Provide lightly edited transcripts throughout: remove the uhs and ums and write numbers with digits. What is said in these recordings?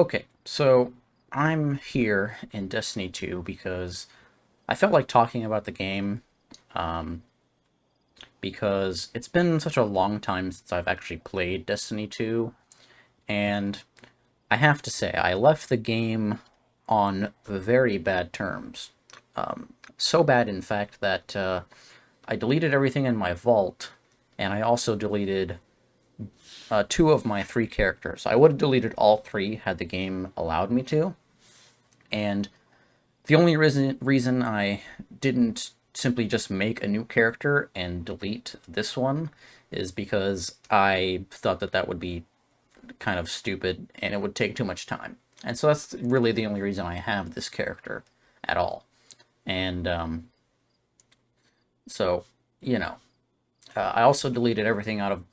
Okay, so I'm here in Destiny 2 because I felt like talking about the game um, because it's been such a long time since I've actually played Destiny 2, and I have to say, I left the game on very bad terms. So bad, in fact, that I deleted everything in my vault, and I also deleted two of my three characters. I would have deleted all three had the game allowed me to, and the only reason I didn't simply just make a new character and delete this one is because I thought that that would be kind of stupid and it would take too much time. And so that's really the only reason I have this character at all. And so, you know, I also deleted everything out of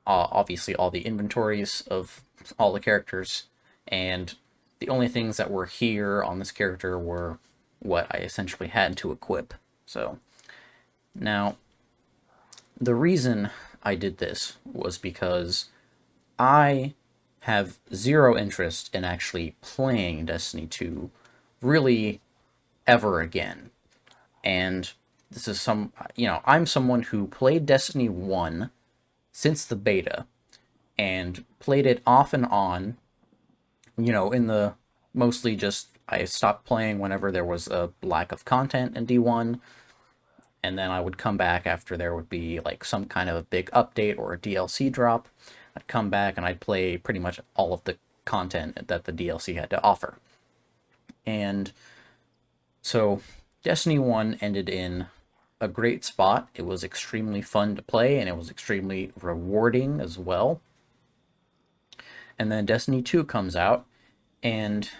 obviously all the inventories of all the characters, and the only things that were here on this character were what I essentially had to equip. So now, the reason I did this was because I have zero interest in actually playing Destiny 2 really ever again. And this is I'm someone who played Destiny 1 since the beta and played it off and on, in the mostly just I stopped playing whenever there was a lack of content in D1, and then I would come back after there would be like some kind of a big update or a DLC drop. I'd come back and I'd play pretty much all of the content that the DLC had to offer. And so Destiny 1 ended in a great spot. It was extremely fun to play and it was extremely rewarding as well. And then Destiny 2 comes out, and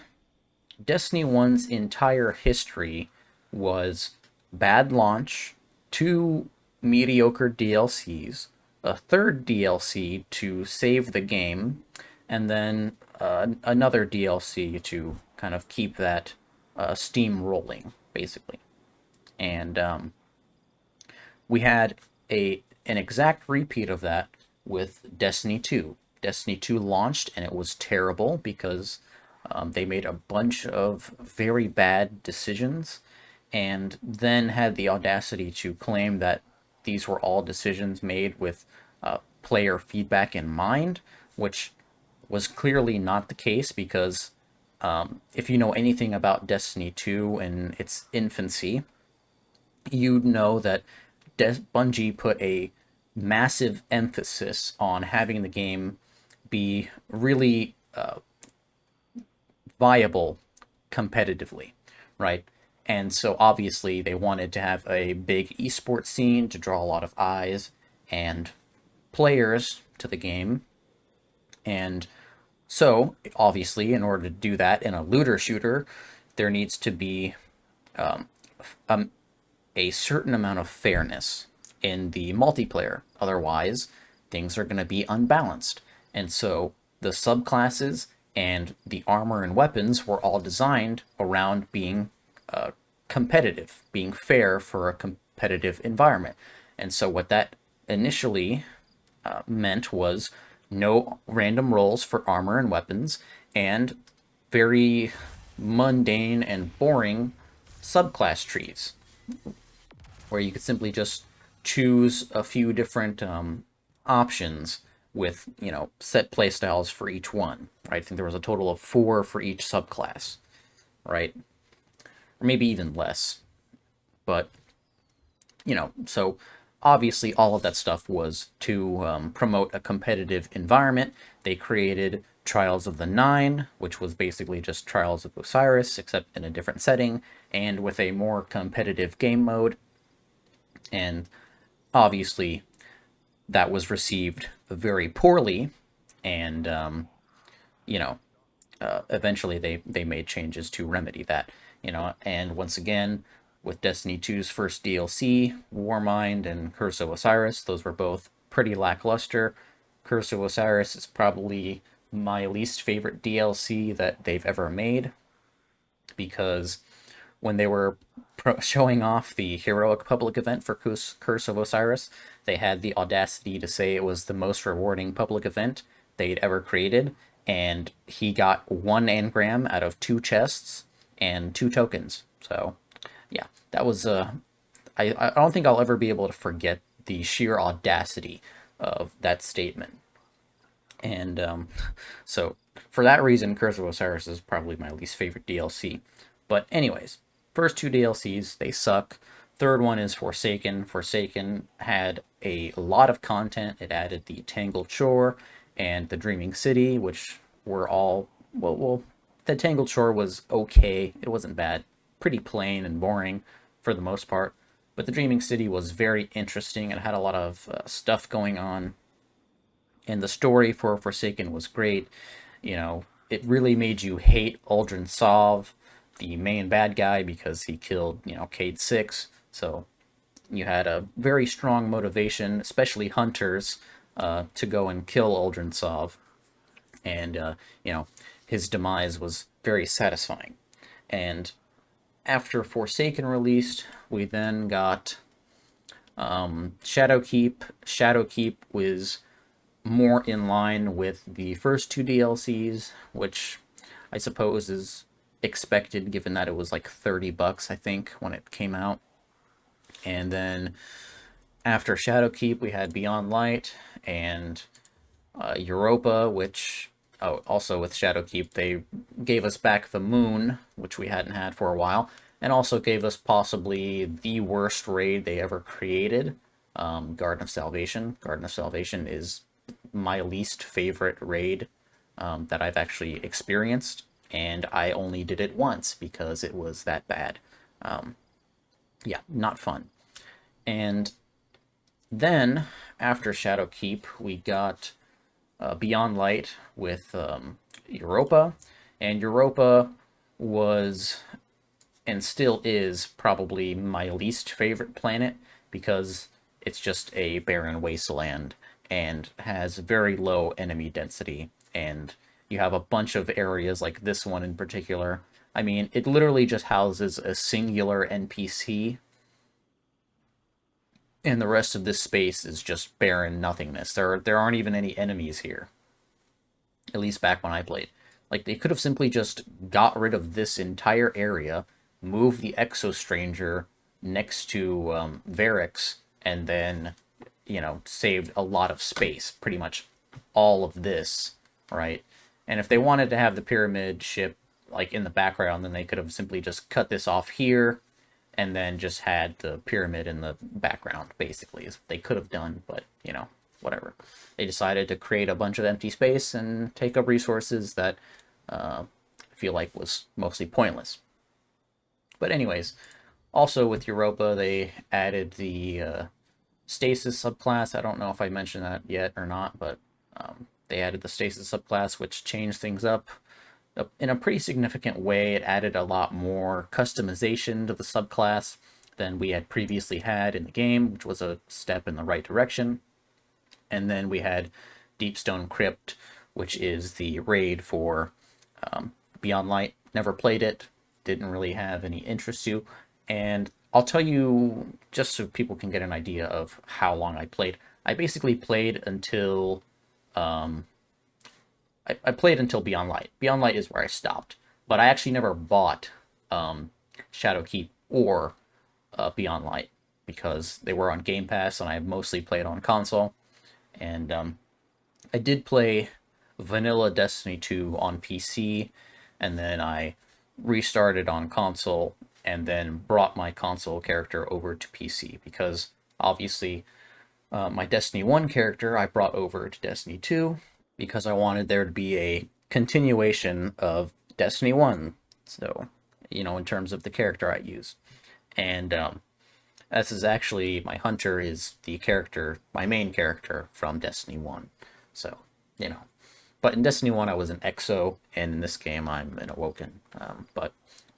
Destiny 1's entire history was bad launch, two mediocre DLCs, a third DLC to save the game, and then another DLC to kind of keep that steam rolling, basically. And we had an exact repeat of that with Destiny 2. Destiny 2 launched and it was terrible because they made a bunch of very bad decisions and then had the audacity to claim that these were all decisions made with player feedback in mind, which was clearly not the case because if you know anything about Destiny 2 and its infancy, you'd know that Bungie put a massive emphasis on having the game be really viable competitively, right? And so obviously they wanted to have a big esports scene to draw a lot of eyes and players to the game. And so obviously in order to do that in a looter shooter, there needs to be um, a certain amount of fairness in the multiplayer. Otherwise, things are going to be unbalanced. And so the subclasses and the armor and weapons were all designed around being competitive, being fair for a competitive environment. And so what that initially meant was no random rolls for armor and weapons, and very mundane and boring subclass trees where you could simply just choose a few different options with, set playstyles for each one, right? I think there was a total of 4 for each subclass, right? Or maybe even less. But, so obviously all of that stuff was to promote a competitive environment. They created Trials of the Nine, which was basically just Trials of Osiris, except in a different setting, and with a more competitive game mode. And obviously that was received very poorly, and eventually they made changes to remedy that. And once again, with Destiny 2's first DLC, Warmind and Curse of Osiris, those were both pretty lackluster. Curse of Osiris is probably my least favorite DLC that they've ever made, because when they were showing off the heroic public event for Curse of Osiris, they had the audacity to say it was the most rewarding public event they'd ever created, and he got 1 engram out of 2 chests and 2 tokens. So yeah, that was I don't think I'll ever be able to forget the sheer audacity of that statement. And so for that reason, Curse of Osiris is probably my least favorite DLC. But anyways, first 2 DLCs, they suck. Third one is Forsaken. Forsaken had a lot of content. It added the Tangled Shore and the Dreaming City, which were all the Tangled Shore was okay. It wasn't bad. Pretty plain and boring for the most part. But the Dreaming City was very interesting. It had a lot of stuff going on, and the story for Forsaken was great. You know, it really made you hate Aldrin Sov, the main bad guy, because he killed, Cade 6. So you had a very strong motivation, especially hunters, to go and kill Aldrin Sov. And, his demise was very satisfying. And after Forsaken released, we then got Shadowkeep. Shadowkeep was more in line with the first 2 DLCs, which I suppose is expected given that it was like $30, I think, when it came out. And then after Shadowkeep, we had Beyond Light and Europa, which also with Shadowkeep, they gave us back the moon, which we hadn't had for a while, and also gave us possibly the worst raid they ever created, Garden of Salvation. Garden of Salvation is my least favorite raid that I've actually experienced, and I only did it once because it was that bad. Yeah, not fun. And then after Shadowkeep, we got Beyond Light with Europa, and Europa was and still is probably my least favorite planet because it's just a barren wasteland and has very low enemy density, and you have a bunch of areas like this one in particular. I mean, it literally just houses a singular NPC, and the rest of this space is just barren nothingness. There aren't even any enemies here, at least back when I played. Like, they could have simply just got rid of this entire area, moved the Exo Stranger next to Varix, and then, saved a lot of space. Pretty much all of this, right? And if they wanted to have the pyramid ship, like, in the background, then they could have simply just cut this off here, and then just had the pyramid in the background, basically, is what they could have done, but, whatever. They decided to create a bunch of empty space and take up resources that I feel like was mostly pointless. But anyways, also with Europa, they added the Stasis subclass. I don't know if I mentioned that yet or not, but they added the Stasis subclass, which changed things up in a pretty significant way. It added a lot more customization to the subclass than we had previously had in the game, which was a step in the right direction. And then we had Deepstone Crypt, which is the raid for Beyond Light. Never played it, didn't really have any interest to, and I'll tell you, just so people can get an idea of how long I played. I basically played until I played until Beyond Light. Beyond Light is where I stopped, but I actually never bought Shadowkeep or Beyond Light because they were on Game Pass, and I mostly played on console. And I did play vanilla Destiny 2 on PC, and then I restarted on console, and then brought my console character over to PC because obviously my Destiny 1 character I brought over to Destiny 2 because I wanted there to be a continuation of Destiny 1. So, in terms of the character I use. And this is actually, my hunter is the character, my main character from Destiny 1. So, But in Destiny 1, I was an Exo, and in this game, I'm an Awoken. But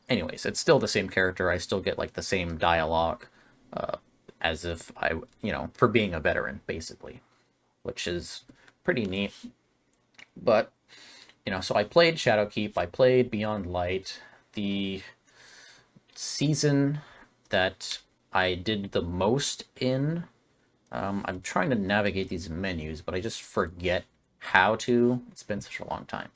anyways, it's still the same character. I still get, like, the same dialogue as if I, for being a veteran, basically. Which is pretty neat. But, so I played Shadowkeep, I played Beyond Light. The season that I did the most in, I'm trying to navigate these menus, but I just forget how to. It's been such a long time.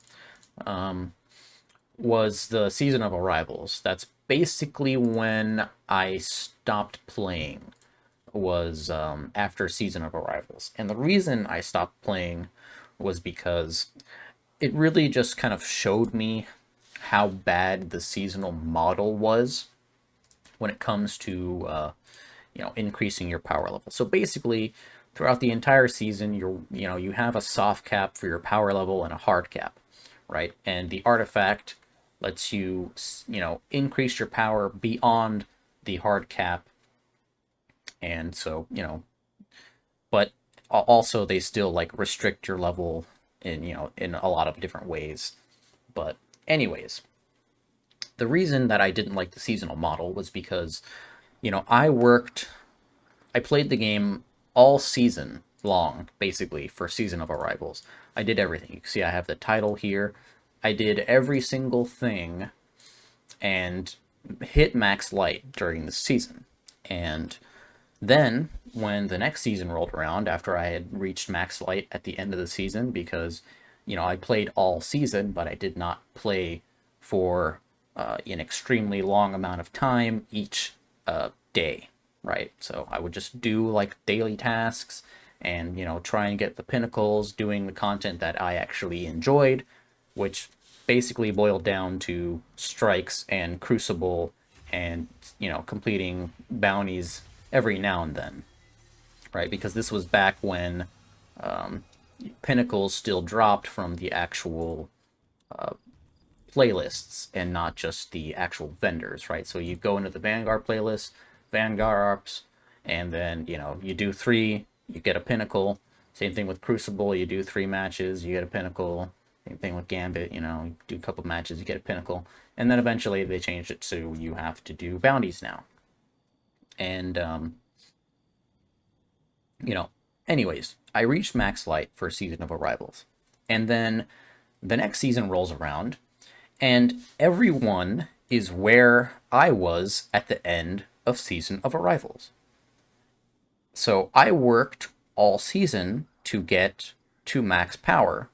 was the Season of Arrivals. That's basically when I stopped playing, was after Season of Arrivals. And the reason I stopped playing was because it really just kind of showed me how bad the seasonal model was when it comes to increasing your power level. So basically, throughout the entire season, you have a soft cap for your power level and a hard cap, right? And the artifact lets you increase your power beyond the hard cap, and so but also they still like restrict your level in in a lot of different ways. But anyways, the reason that I didn't like the seasonal model was because I played the game all season long, basically, for Season of Arrivals. I did everything. You can see I have the title here. I did every single thing and hit max light during the season. And then, when the next season rolled around, after I had reached max light at the end of the season, because, I played all season, but I did not play for an extremely long amount of time each day, right? So I would just do like daily tasks and, try and get the pinnacles, doing the content that I actually enjoyed, which basically boiled down to strikes and crucible and, completing bounties every now and then, right? Because this was back when pinnacles still dropped from the actual playlists and not just the actual vendors, right? So you go into the Vanguard playlist, Vanguard Arps, and then, you do three, you get a pinnacle. Same thing with Crucible, you do 3 matches, you get a pinnacle. Same thing with Gambit, you do a couple matches, you get a pinnacle. And then eventually they changed it so you have to do bounties now. And, anyways, I reached max light for Season of Arrivals. And then the next season rolls around, and everyone is where I was at the end of Season of Arrivals. So I worked all season to get to max power,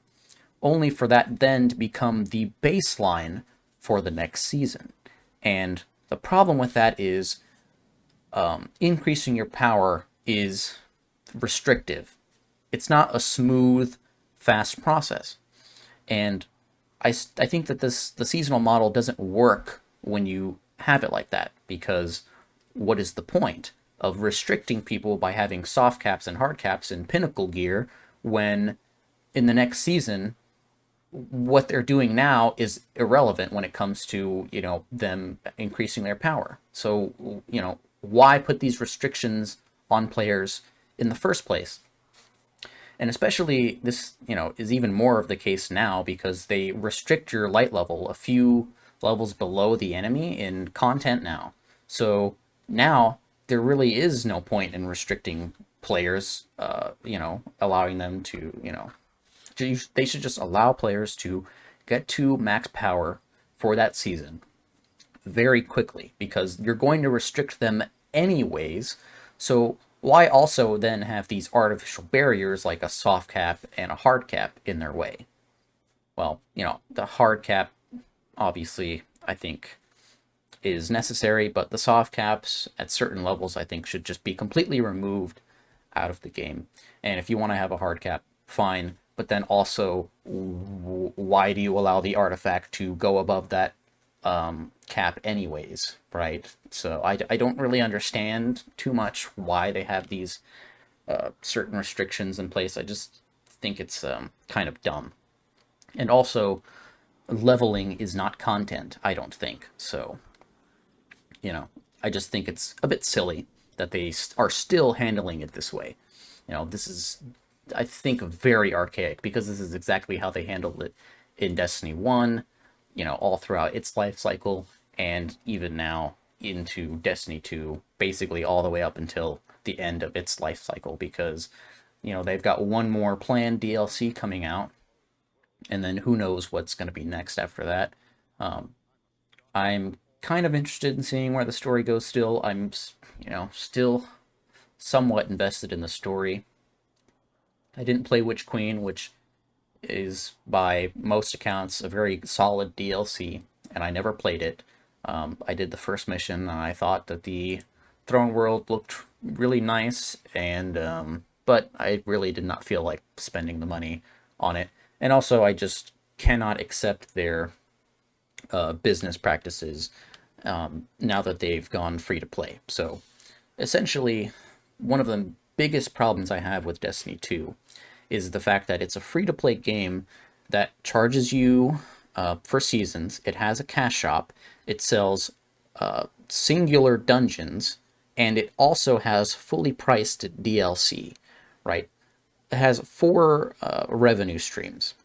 only for that then to become the baseline for the next season. And the problem with that is increasing your power is restrictive. It's not a smooth, fast process. And I think that the seasonal model doesn't work when you have it like that, because what is the point of restricting people by having soft caps and hard caps in pinnacle gear when in the next season what they're doing now is irrelevant when it comes to them increasing their power? So why put these restrictions on players in the first place? And especially this, is even more of the case now because they restrict your light level a few levels below the enemy in content now. So now there really is no point in restricting players, allowing them to, they should just allow players to get to max power for that season very quickly, because you're going to restrict them anyways. So why also then have these artificial barriers like a soft cap and a hard cap in their way? Well, the hard cap, obviously, I think is necessary, but the soft caps at certain levels, I think, should just be completely removed out of the game. And if you want to have a hard cap, fine, but then also, why do you allow the artifact to go above that cap anyways, right? So I don't really understand too much why they have these certain restrictions in place. I just think it's kind of dumb. And also, leveling is not content, I don't think. So, I just think it's a bit silly that they are still handling it this way. This is, I think, very archaic, because this is exactly how they handled it in Destiny 1, all throughout its life cycle, and even now into Destiny 2, basically all the way up until the end of its life cycle, because, they've got one more planned DLC coming out, and then who knows what's going to be next after that. I'm kind of interested in seeing where the story goes still. I'm, still somewhat invested in the story. I didn't play Witch Queen, which is by most accounts a very solid DLC, and I never played it. I did the first mission, and I thought that the throne world looked really nice, and but I really did not feel like spending the money on it. And also, I just cannot accept their business practices now that they've gone free to play. So essentially, one of the biggest problems I have with Destiny 2 is the fact that it's a free to play game that charges you for seasons. It has a cash shop. It sells singular dungeons, and it also has fully priced DLC, right? It has four revenue streams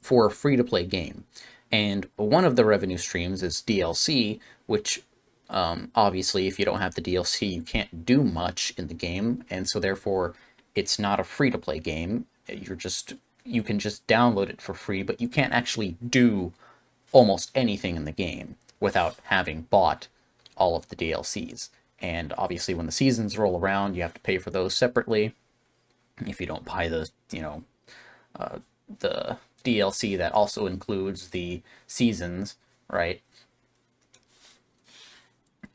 for a free to play game. And one of the revenue streams is DLC, which obviously, if you don't have the DLC, you can't do much in the game. And so, therefore, it's not a free to play game. You can just download it for free, but you can't actually do almost anything in the game without having bought all of the DLCs. And obviously, when the seasons roll around, you have to pay for those separately. If you don't buy the DLC that also includes the seasons, right?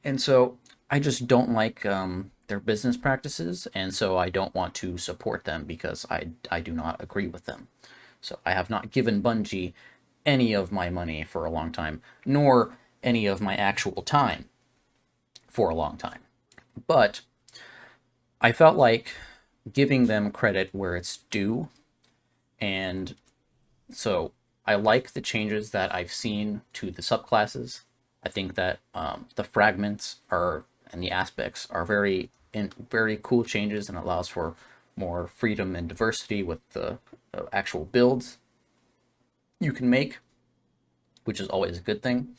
And so I just don't like their business practices, and so I don't want to support them because I do not agree with them. So I have not given Bungie any of my money for a long time, nor any of my actual time for a long time. But I felt like giving them credit where it's due, and so I like the changes that I've seen to the subclasses. I think that the fragments are and the aspects are very cool changes, and allows for more freedom and diversity with the actual builds you can make, which is always a good thing.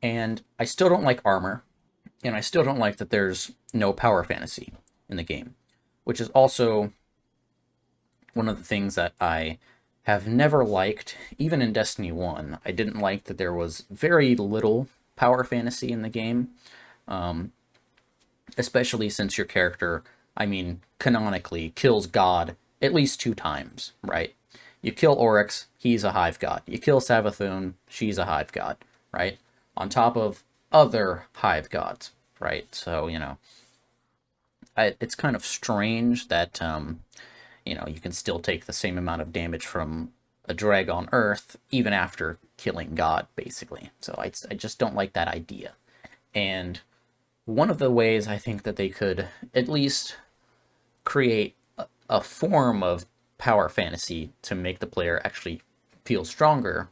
And I still don't like armor, and I still don't like that there's no power fantasy in the game, which is also one of the things that I have never liked. Even in Destiny 1, I didn't like that there was very little power fantasy in the game, especially since your character, I mean, canonically kills God at least 2 times, right? You kill Oryx, he's a hive god. You kill Savathun, she's a hive god, right? On top of other hive gods, right? So, it's kind of strange that you can still take the same amount of damage from a drag on Earth even after killing God, basically. So I just don't like that idea. And one of the ways I think that they could at least create a form of power fantasy to make the player actually feel stronger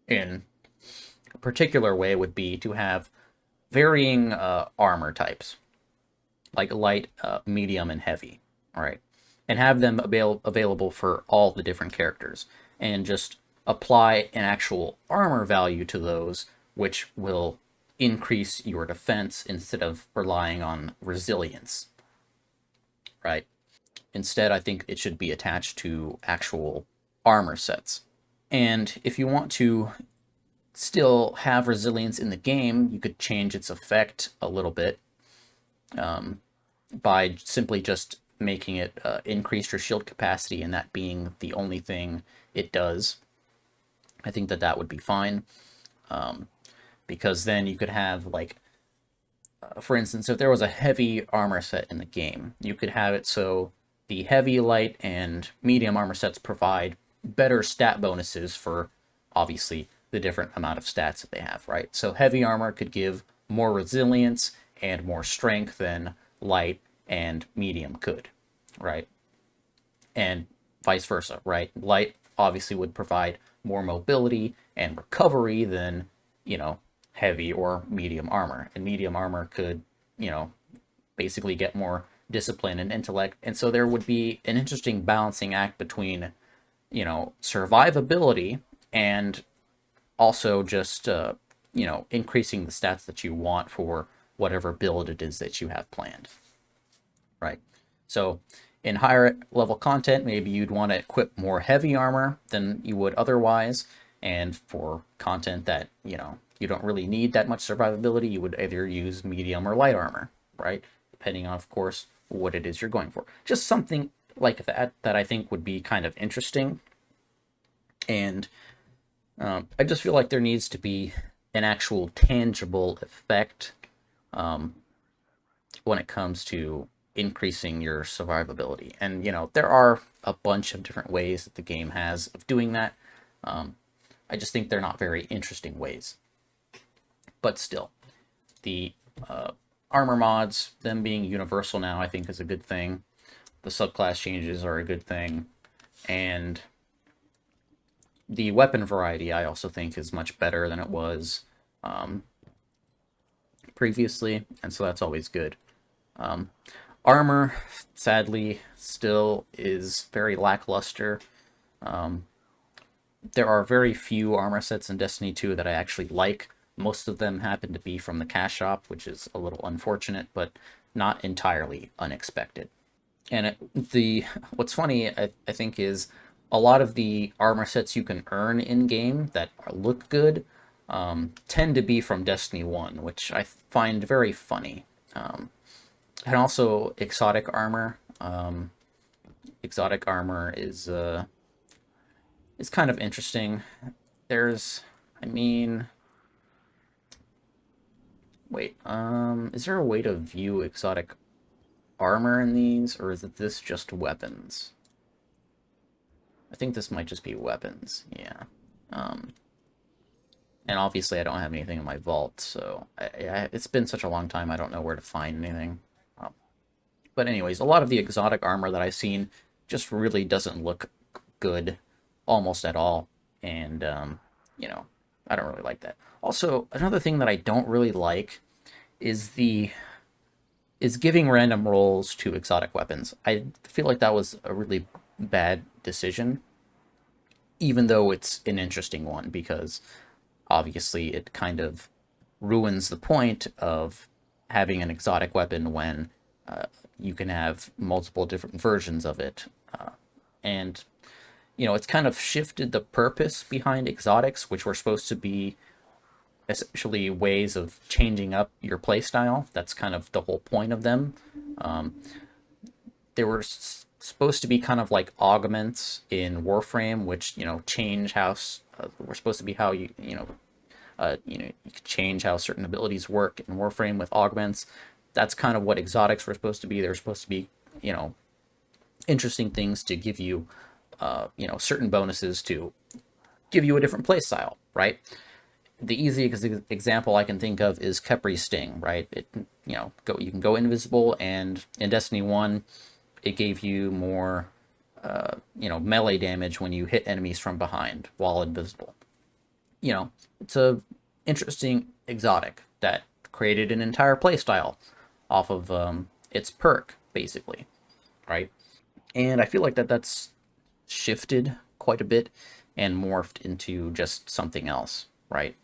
in a particular way would be to have varying armor types, like light, medium, and heavy, all right? And have them available for all the different characters, and just apply an actual armor value to those, which will increase your defense instead of relying on resilience, right? Instead, I think it should be attached to actual armor sets. And if you want to still have resilience in the game, you could change its effect a little bit by simply just making it increase your shield capacity, and that being the only thing it does. I think that would be fine, because then you could have, like, for instance, if there was a heavy armor set in the game, you could have it so the heavy, light, and medium armor sets provide better stat bonuses for, obviously, the different amount of stats that they have, right? So heavy armor could give more resilience and more strength than light and medium could, right? And vice versa, right? Light obviously would provide more mobility and recovery than, heavy or medium armor. And medium armor could, basically get more discipline and intellect. And so there would be an interesting balancing act between, survivability and also just, increasing the stats that you want for whatever build it is that you have planned, right? So in higher level content, maybe you'd want to equip more heavy armor than you would otherwise. And for content that, you don't really need that much survivability, you would either use medium or light armor, right? Depending on, of course, what it is you're going for. Just something like that I think would be kind of interesting. And I just feel like there needs to be an actual tangible effect um, when it comes to increasing your survivability. And, there are a bunch of different ways that the game has of doing that. I just think they're not very interesting ways. But still, the uh, armor mods, them being universal now, I think is a good thing. The subclass changes are a good thing. And the weapon variety, I also think, is much better than it was um, previously. And so that's always good. Armor, sadly, still is very lackluster. There are very few armor sets in Destiny 2 that I actually like. Most of them happen to be from the cash shop, which is a little unfortunate, but not entirely unexpected. And what's funny, I think, is a lot of the armor sets you can earn in game that look good tend to be from Destiny 1, which I find very funny. And also exotic armor. Exotic armor is kind of interesting. There's, I mean, wait, is there a way to view exotic armor in these, or is this just weapons? I think this might just be weapons, yeah. And obviously I don't have anything in my vault, so it's been such a long time I don't know where to find anything. But anyways, a lot of the exotic armor that I've seen just really doesn't look good almost at all. And, I don't really like that. Also, another thing that I don't really like is giving random rolls to exotic weapons. I feel like that was a really bad decision, even though it's an interesting one, because obviously it kind of ruins the point of having an exotic weapon when you can have multiple different versions of it. And, it's kind of shifted the purpose behind exotics, which were supposed to be essentially ways of changing up your playstyle. That's kind of the whole point of them. They were supposed to be kind of like augments in Warframe, which change how were supposed to be how you could change how certain abilities work in Warframe with augments. That's kind of what exotics were supposed to be. They're supposed to be interesting things to give you certain bonuses to give you a different playstyle, right? The easiest example I can think of is Kepri's Sting, right? You can go invisible, and in Destiny 1, it gave you more, melee damage when you hit enemies from behind while invisible. It's a interesting exotic that created an entire playstyle off of its perk, basically, right? And I feel like that's shifted quite a bit and morphed into just something else, right?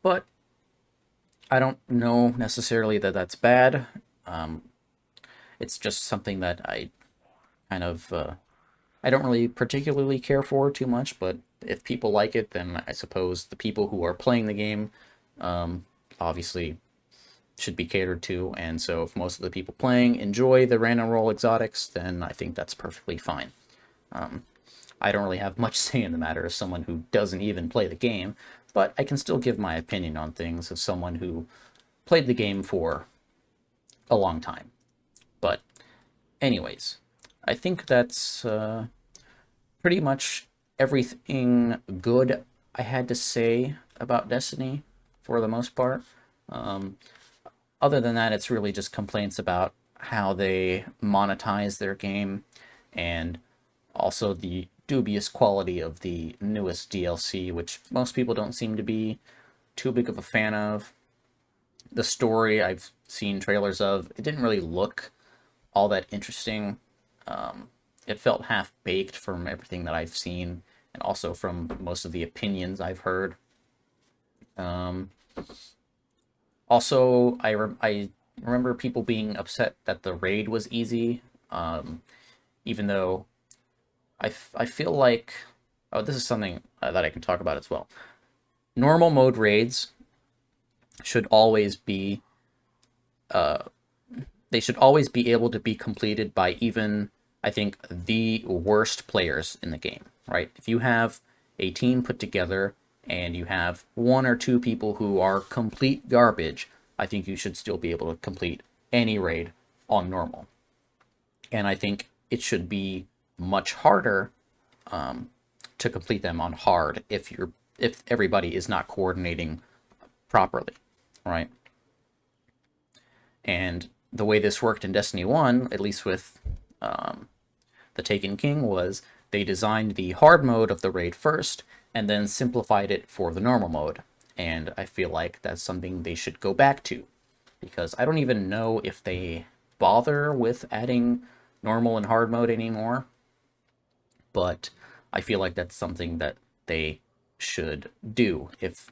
But I don't know necessarily that that's bad. It's just something that I kind of I don't really particularly care for too much. But if people like it, then I suppose the people who are playing the game obviously should be catered to. And so if most of the people playing enjoy the random roll exotics, then I think that's perfectly fine. I don't really have much say in the matter as someone who doesn't even play the game, but I can still give my opinion on things as someone who played the game for a long time. But anyways, I think that's pretty much everything good I had to say about Destiny for the most part. Other than that, it's really just complaints about how they monetize their game and also the dubious quality of the newest DLC, which most people don't seem to be too big of a fan of. The story I've seen trailers of, it didn't really look all that interesting. It felt half-baked from everything that I've seen, and also from most of the opinions I've heard. Also, I remember people being upset that the raid was easy, even though I feel like... Oh, this is something that I can talk about as well. Normal mode raids should always be... they should always be able to be completed by even, I think, the worst players in the game, right? If you have a team put together and you have one or two people who are complete garbage, I think you should still be able to complete any raid on normal. And I think it should be much harder to complete them on hard if everybody is not coordinating properly, right? And the way this worked in Destiny 1, at least with the Taken King, was they designed the hard mode of the raid first and then simplified it for the normal mode. And I feel like that's something they should go back to, because I don't even know if they bother with adding normal and hard mode anymore. But I feel like that's something that they should do if,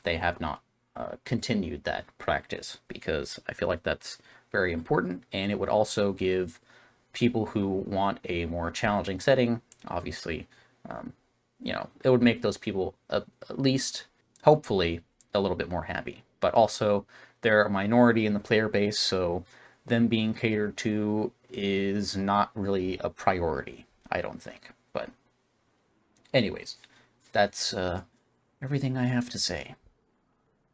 they have not continued that practice, because I feel like that's very important, and it would also give people who want a more challenging setting, obviously, it would make those people at least, hopefully, a little bit more happy. But also, they're a minority in the player base, so them being catered to is not really a priority, I don't think. But anyways, that's everything I have to say.